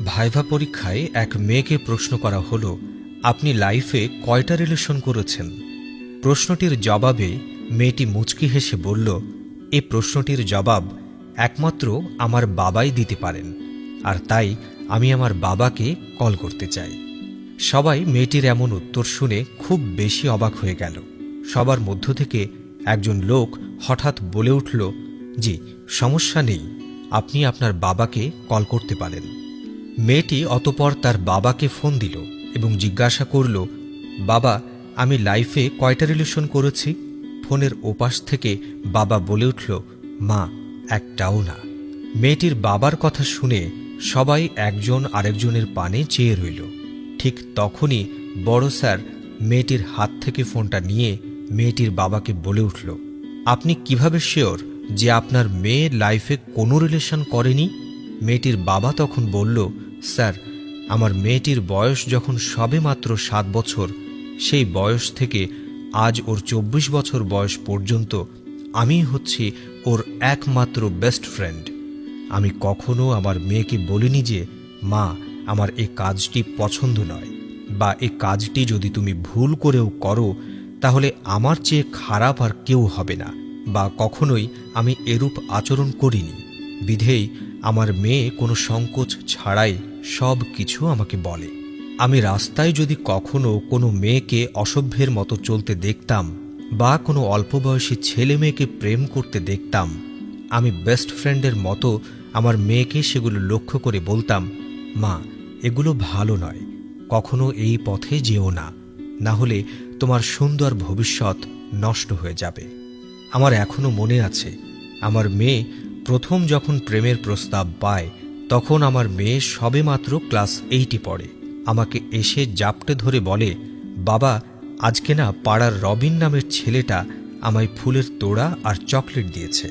Viva পরীক্ষায় এক মেয়েকে প্রশ্ন করা হলো, আপনি লাইফে কয়টা রিলেশন করেছেন? প্রশ্নটির জবাবে মেয়েটি মুচকি হেসে বলল, এ প্রশ্নটির জবাব একমাত্র আমার বাবাই দিতে পারেন, আর তাই আমি আমার বাবাকে কল করতে চাই। সবাই মেয়েটির এমন উত্তর শুনে খুব বেশি অবাক হয়ে গেল। সবার মধ্য থেকে একজন লোক হঠাৎ বলে উঠল, জি, সমস্যা নেই, আপনি আপনার বাবাকে কল করতে পারেন। মেয়েটি অতঃপর তার বাবাকে ফোন দিল এবং জিজ্ঞাসা করল, বাবা, আমি লাইফে কয়টা রিলেশন করেছি? ফোনের ওপাশ থেকে বাবা বলে উঠল, মা, একটাও না। মেয়েটির বাবার কথা শুনে সবাই একজন আরেকজনের পানে চেয়ে রইল। ঠিক তখনই বড় স্যার মেয়েটির হাত থেকে ফোনটা নিয়ে মেয়েটির বাবাকে বলে উঠল, আপনি কিভাবে শিওর যে আপনার মেয়ে লাইফে কোনো রিলেশন করেনি? মেয়েটির বাবা তখন বলল, স্যার, আমার মেয়েটির বয়স যখন সবে মাত্র 7 বছর, সেই বয়স থেকে আজ ওর 24 বছর বয়স পর্যন্ত আমি হচ্ছি ওর একমাত্র বেস্ট ফ্রেন্ড। আমি কখনো আমার মেয়েকে বলিনি যে, মা, আমার এই কাজটি পছন্দ নয়, বা এই কাজটি যদি তুমি ভুল করেও করো তাহলে আমার চেয়ে খারাপ আর কেউ হবে না, বা কখনোই আমি এরূপ আচরণ করিনি। বিধেয় আমার মেয়ে কোনো সংকোচ ছাড়াই সব কিছু আমাকে বলে। আমি রাস্তায় যদি কখনো কোনো মেয়েকে অসভ্যের মতো চলতে দেখতাম বা কোনো অল্পবয়সী ছেলে মেয়েকে প্রেম করতে দেখতাম, আমি বেস্ট ফ্রেন্ডের মতো আমার মেয়েকে সেগুলো লক্ষ্য করে বলতাম, মা, এগুলো ভালো নয়, কখনো এই পথে যেও না, না হলে তোমার সুন্দর ভবিষ্যৎ নষ্ট হয়ে যাবে। আমার এখনো মনে আছে, আমার মেয়ে প্রথম যখন প্রেমের প্রস্তাব পায় তখন আমার মেয়ে সবেমাত্র ক্লাস 8 পড়ে। আমাকে এসে জাপটে ধরে বলে, বাবা, আজকে না পাড়ার রবিন নামের ছেলেটা আমায় ফুলের তোড়া আর চকলেট দিয়েছে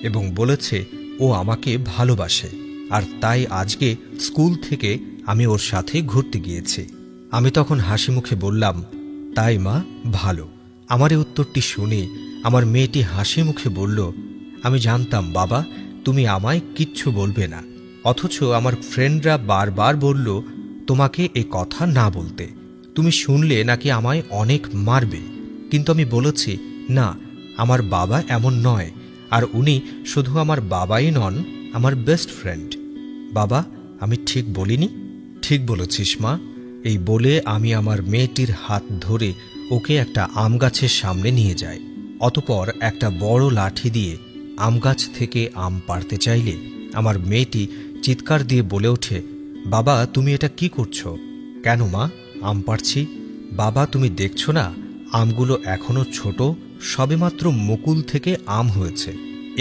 এবং বলেছে ও আমাকে ভালোবাসে, আর তাই আজকে স্কুল থেকে আমি ওর সাথে ঘুরতে গিয়েছি। আমি তখন হাসি মুখে বললাম, তাই মা, ভালো। আমার এই উত্তরটি শুনে আমার মেয়েটি হাসি মুখে বলল, আমি জানতাম বাবা তুমি আমায় কিচ্ছু বলবে না, অথচ আমার ফ্রেন্ডরা বারবার বলল তোমাকে এ কথা না বলতে, তুমি শুনলে নাকি আমায় অনেক মারবে। কিন্তু আমি বলেছি, না, আমার বাবা এমন নয়, আর উনি শুধু আমার বাবাই নন, আমার বেস্ট ফ্রেন্ড। বাবা, আমি ঠিক বলিনি? ঠিক বলেছিস মা। এই বলে আমি আমার মেয়েটির হাত ধরে ওকে একটা আম গাছের সামনে নিয়ে যাই। অতঃপর একটা বড় লাঠি দিয়ে আম গাছ থেকে আম পাড়তে চাইলে আমার মেয়েটি চিৎকার দিয়ে বলে ওঠে, বাবা, তুমি এটা কি করছো? কেন মা? আম পাড়ছি। বাবা, তুমি দেখছো না আমগুলো এখনো ছোট, সবেমাত্র মুকুল থেকে আম হয়েছে,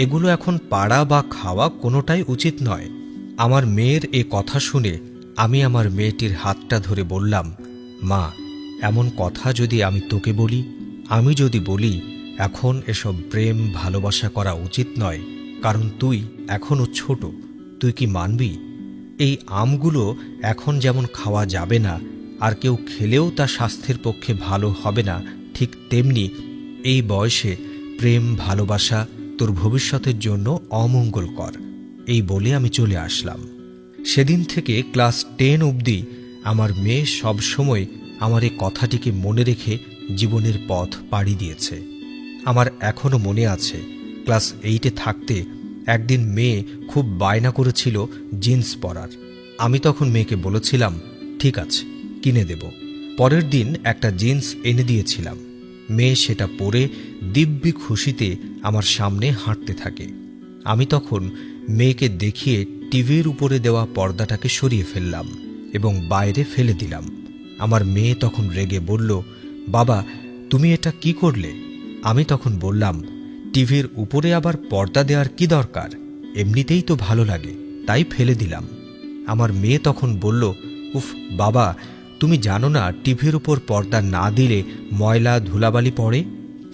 এগুলো এখন পাড়া বা খাওয়া কোনোটাই উচিত নয়। আমার মেয়ের এ কথা শুনে আমি আমার মেয়েটির হাতটা ধরে বললাম, মা, এমন কথা যদি আমি তোকে বলি, আমি যদি বলি এখন এসব প্রেম ভালোবাসা করা উচিত নয়, কারণ তুই এখনো ছোট, তুই কি মানবি? এই আমগুলো এখন যেমন খাওয়া যাবে না, আর কেউ খেলেও তা স্বাস্থ্যের পক্ষে ভালো হবে না, ঠিক তেমনি এই বয়সে প্রেম ভালোবাসা তোর ভবিষ্যতের জন্য অমঙ্গলকর। এই বলে আমি চলে আসলাম। সেদিন থেকে ক্লাস 10 অবধি আমার মেয়ে সবসময় আমার এই কথাটিকে মনে রেখে জীবনের পথ পাড়ি দিয়েছে। আমার এখনও মনে আছে, ক্লাস 8-এ থাকতে একদিন মেয়ে খুব বায়না করেছিল জিন্স পরার। আমি তখন মেয়েকে বলেছিলাম, ঠিক আছে, কিনে দেব। পরের দিন একটা জিন্স এনে দিয়েছিলাম। মেয়ে সেটা পরে দিব্যি খুশিতে আমার সামনে হাঁটতে থাকে। আমি তখন মেয়েকে দেখিয়ে টিভির উপরে দেওয়া পর্দাটাকে সরিয়ে ফেললাম এবং বাইরে ফেলে দিলাম। আমার মেয়ে তখন রেগে বলল, বাবা, তুমি এটা কি করলে? আমি তখন বললাম, টিভির উপরে আবার পর্দা দেওয়ার কি দরকার, এমনিতেই তো ভালো লাগে, তাই ফেলে দিলাম। আমার মেয়ে তখন বলল, উফ বাবা, তুমি জানো না টিভির উপর পর্দা না দিলে ময়লা ধুলাবালি পড়ে?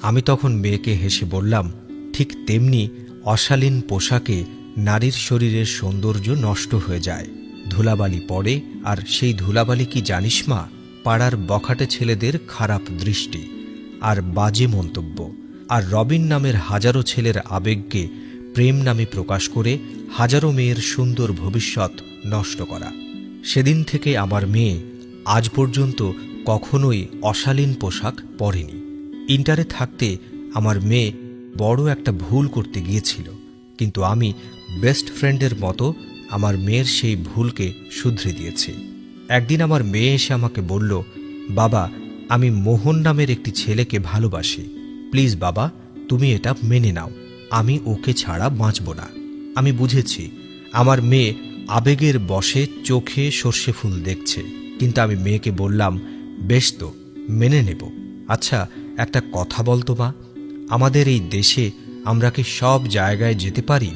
আমি তখন মেয়েকে হেসে বললাম, ঠিক তেমনি অশালীন পোশাকে নারীর শরীরের সৌন্দর্য নষ্ট হয়ে যায়, ধুলাবালি পড়ে, আর সেই ধুলাবালি কি জানিস মা? পাড়ার বখাটে ছেলেদের খারাপ দৃষ্টি আর বাজে মন্তব্য, আর রবিন নামের হাজারো ছেলের আবেগকে প্রেম নামে প্রকাশ করে হাজারো মেয়ের সুন্দর ভবিষ্যৎ নষ্ট করা। সেদিন থেকে আমার মেয়ে আজ পর্যন্ত কখনোই অশালীন পোশাক পরেনি। ইন্টারে থাকতে আমার মেয়ে বড় একটা ভুল করতে গিয়েছিল, কিন্তু আমি বেস্ট ফ্রেন্ডের মতো আমার মেয়ের সেই ভুলকে শুধরে দিয়েছি। একদিন আমার মেয়ে এসে আমাকে বলল, বাবা, আমি মোহন নামের একটি ছেলেকে ভালোবাসি, প্লিজ বাবা তুমি এটা মেনে নাও, আমি ওকে ছাড়া বাঁচব না। আমি বুঝেছি আমার মেয়ে আবেগের বশে চোখে সর্ষে ফুল দেখছে, কিন্তু আমি মেয়েকে বললাম, বেশ তো, মেনে নেব। আচ্ছা একটা কথা বলতো মা, আমাদের এই দেশে আমরা কি সব জায়গায় যেতে পারি?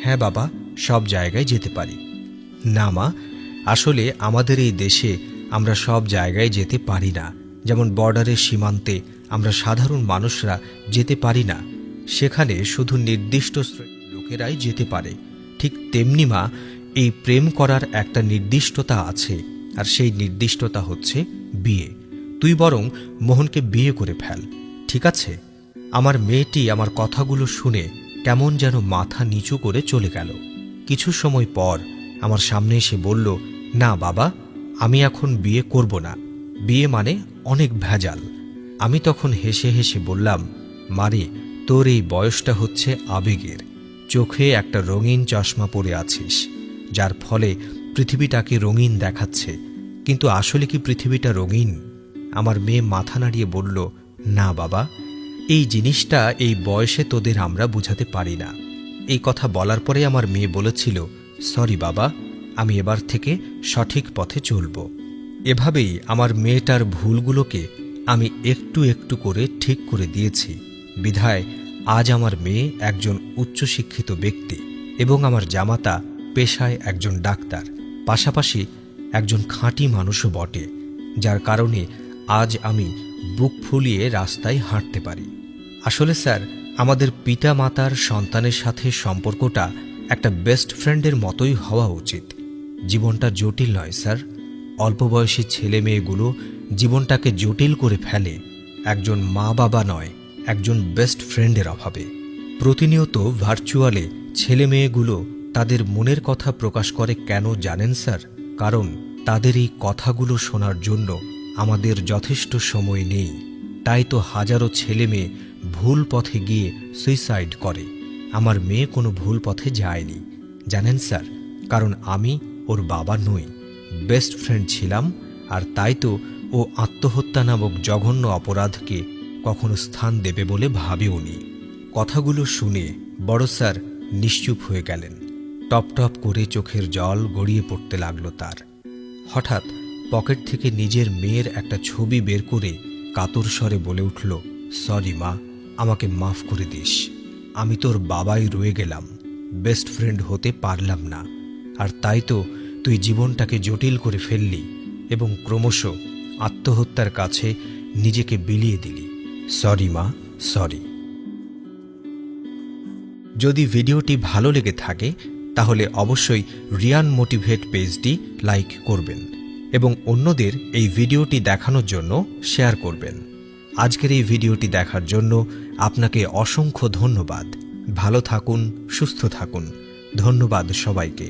হ্যাঁ বাবা, সব জায়গায় যেতে পারি। না মা, আসলে আমাদের এই দেশে আমরা সব জায়গায় যেতে পারি না। যেমন বর্ডারের সীমান্তে আমরা সাধারণ মানুষরা যেতে পারি না, সেখানে শুধু নির্দিষ্ট শ্রেণীর লোকেরাই যেতে পারে। ঠিক তেমনি মা, এই প্রেম করার একটা নির্দিষ্টতা আছে, আর সেই নির্দিষ্টতা হচ্ছে বিয়ে। তুই বরং মোহনকে বিয়ে করে ফেল, ঠিক আছে? আমার মেয়েটি আমার কথাগুলো শুনে কেমন যেন মাথা নিচু করে চলে গেল। কিছু সময় পর আমার সামনে এসে বলল, না বাবা, আমি এখন বিয়ে করব না, বিয়ে মানে অনেক ভেজাল। আমি তখন হেসে হেসে বললাম, মারে, তোর এই বয়সটা হচ্ছে আবেগের, চোখে একটা রঙিন চশমা পরে আছিস, যার ফলে পৃথিবীটাকে রঙিন দেখাচ্ছে, কিন্তু আসলে কি পৃথিবীটা রঙিন? আমার মেয়ে মাথা নাড়িয়ে বলল, না বাবা, এই জিনিসটা এই বয়সে তোদের আমরা বুঝাতে পারি না। এই কথা বলার পরে আমার মেয়ে বলেছিল, সরি বাবা, আমি এবার থেকে সঠিক পথে চলব। এভাবেই আমার মেয়েটার ভুলগুলোকে আমি একটু একটু করে ঠিক করে দিয়েছি। বিধায় আজ আমার মেয়ে একজন উচ্চশিক্ষিত ব্যক্তি এবং আমার জামাতা পেশায় একজন ডাক্তার, পাশাপাশি একজন খাঁটি মানুষও বটে, যার কারণে আজ আমি বুক ফুলিয়ে রাস্তায় হাঁটতে পারি। আসলে স্যার, আমাদের পিতা মাতার সন্তানের সাথে সম্পর্কটা একটা বেস্ট ফ্রেন্ডের মতোই হওয়া উচিত। জীবনটা জটিল নয় স্যার, অল্প বয়সী ছেলে মেয়েগুলো জীবনটাকে জটিল করে ফেলে একজন মা বাবা নয়, একজন বেস্ট ফ্রেন্ডের অভাবে। প্রতিনিয়ত ভার্চুয়ালে ছেলে মেয়েগুলো তাদের মনের কথা প্রকাশ করে কেন জানেন স্যার? কারণ তাদের এই কথাগুলো শোনার জন্য আমাদের যথেষ্ট সময় নেই। তাই তো হাজারো ছেলে মেয়ে ভুল পথে গিয়ে সুইসাইড করে। আমার মেয়ে কোনো ভুল পথে যায়নি, জানেন স্যার, কারণ আমি ওর বাবা নই, বেস্ট ফ্রেন্ড ছিলাম, আর তাই তো ও আত্মহত্যা নামক জঘন্য অপরাধকে কখনো স্থান দেবে বলে ভাবেওনি। কথাগুলো শুনে বড় স্যার নিশ্চুপ হয়ে গেলেন। টপ টপ করে চোখের জল গড়িয়ে পড়তে লাগলো তার। হঠাৎ পকেট থেকে নিজের মেয়ের একটা ছবি বের করে কাতর স্বরে বলে উঠল, সরি মা, আমাকে মাফ করে দিস, আমি তোর বাবাই রয়ে গেলাম, বেস্ট ফ্রেন্ড হতে পারলাম না, আর তাই তো তুই জীবনটাকে জটিল করে ফেললি এবং ক্রমশ আত্মহত্যার কাছে নিজেকে বিলিয়ে দিলি। সরি মা, সরি। যদি ভিডিওটি ভালো লেগে থাকে তাহলে অবশ্যই রিয়ান মোটিভেট পেজটি লাইক করবেন এবং অন্যদের এই ভিডিওটি দেখানোর জন্য শেয়ার করবেন। আজকের এই ভিডিওটি দেখার জন্য আপনাকে অসংখ্য ধন্যবাদ। ভালো থাকুন, সুস্থ থাকুন। ধন্যবাদ সবাইকে।